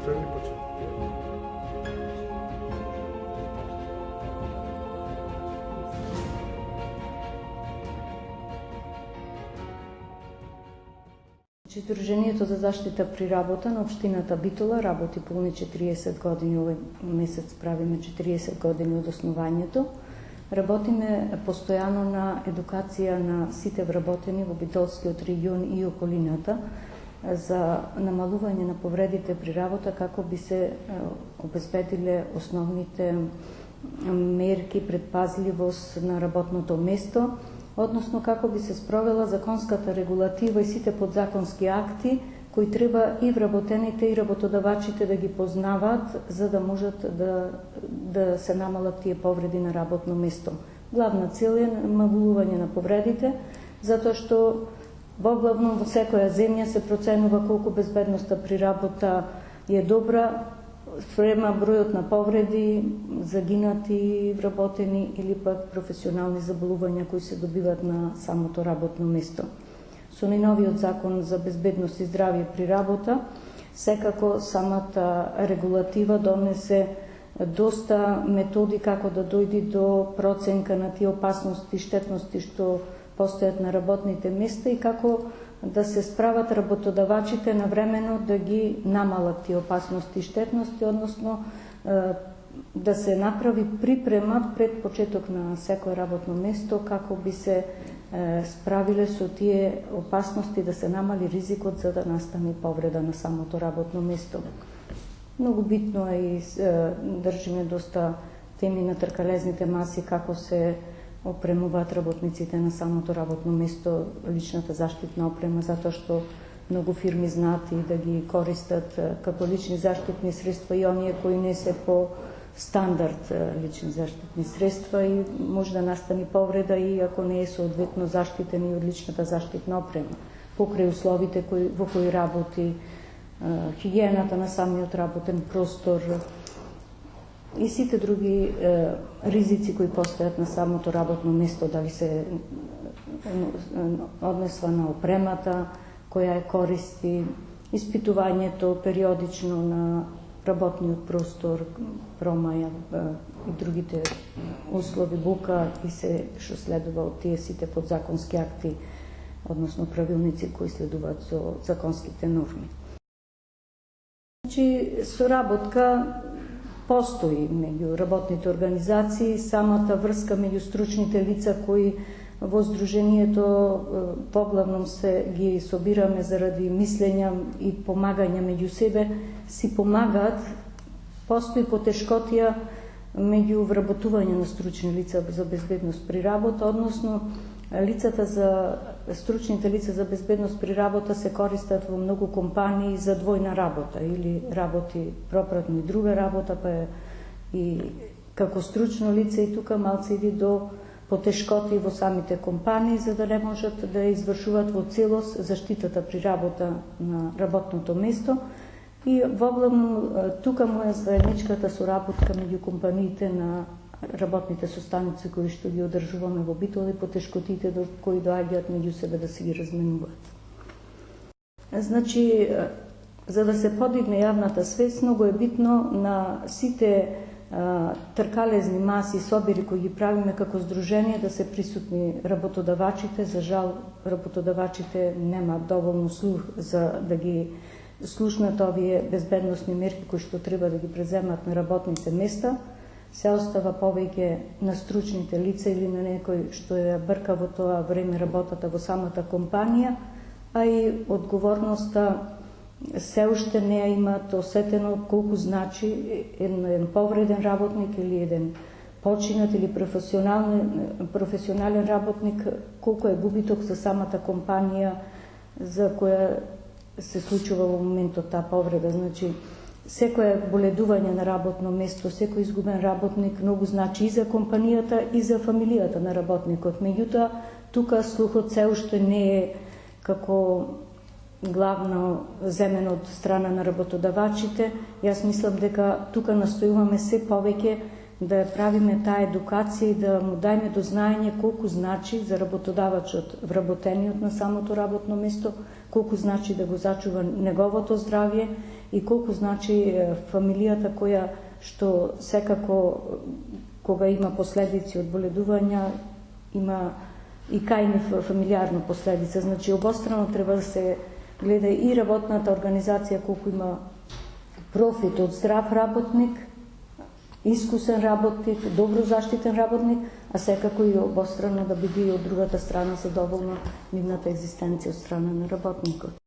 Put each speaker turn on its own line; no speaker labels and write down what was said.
Spremni početi.
Сдруженијето за заштита при работа на општината Битола работи полни 40 години, овој месец правиме 40 години од основањето. Работиме постојано на едукација на сите вработени во Битолскиот регион и околината за намалување на повредите при работа како би се обезбедиле основните мерки предпазливост на работното место, односно како би се спровела законската регулатива и сите подзаконски акти кои треба и вработените и работодавачите да ги познаваат за да можат да се намалат тие повреди на работно место. Главна цел е намалување на повредите, затоа што воглавно во секоја земја се проценува колку безбедноста при работа е добра спрема бројот на повреди, загинати вработени или пак професионални заболувања кои се добиват на самото работно место. Со најновиот закон за безбедност и здравје при работа, секако самата регулатива донесе доста методи како да дојде до проценка на тие опасности и штетности што постојат на работните места и како да се справат работодавачите навремено да ги намалат тие опасности и штетности, односно да се направи припрема пред почеток на секој работно место како би се справиле со тие опасности, да се намали ризикот за да настане повреда на самото работно место. Многу битно е и држиме доста теми на тркалезните маси, како се опремуваат работниците на самото работно место, личната заштитна опрема, затоа што многу фирми знаат и да ги користат како лични заштитни средства и оние кои не се по стандард лични заштитни средства и може да настане повреда и ако не е соодветно заштитен и од личната заштитна опрема, покрај условите во кои работи, хигиената на самиот работен простор и сите други ризици кои постојат на самото работно место, дали се однесва на опремата која е користи, испитувањето периодично на работниот простор, промаја и другите услови, бука и се што следува од тие сите подзаконски акти, односно правилници кои следуваат со законските норми. Значи, соработка постои меѓу работните организации, самата врска меѓу стручните лица кои во Сдруженијето поглавном се ги собираме заради мислења и помагање меѓу себе, си помагаат, постои потешкотија меѓу вработување на стручни лица за безбедност при работа, односно стручните лица за безбедност при работа се користат во многу компании за двојна работа, или работи пропратно и друга работа, па и како стручно лице и тука малце иди до потешкоти во самите компании, за да не можат да извршуваат во целост заштитата при работа на работното место. И воглавно тука му е заедничката соработка меѓу компаниите на работните состаници кои што ги одржуваме во Битола и потешкотите кои доаѓаат меѓу себе да се ги разменуваат. Значи, за да се подигне јавната свест, многу е битно на сите тркалезни маси и собери кои ги правиме како здружение да се присутни работодавачите. За жал, работодавачите немаат доволно слух за да ги слушнат овие безбедносни мерки кои што треба да ги преземат на работните места. Се остава повеќе на стручните лица или на некој што ја брка во тоа време работата во самата компанија, а и одговорноста се уште не ја имаат осетено колку значи еден повреден работник или еден починат или професионален работник, колку е губиток за самата компанија за која се случува во моментот таа повреда. Значи, секој боледување на работно место, секој изгубен работник многу значи и за компанијата и за фамилијата на работникот. Меѓутоа, тука слухот се уште не е како главно земен од страна на работодавачите. Јас мислам дека тука настојуваме се повеќе да правиме таа едукација и да му дајме до знаење колку значи за работодавачот вработениот на самото работно место, колку значи да го зачува неговото здравје и колку значи фамилијата која што секако кога има последици од боледувања има и кај фамилиарна последица. Значи обострано треба да се гледа и работната организација колку има профит од здрав работник, искусен работник, добро заштитен работник, а секако и обострано да биде и од другата страна задоволна нивната екзистенција од страна на работникот.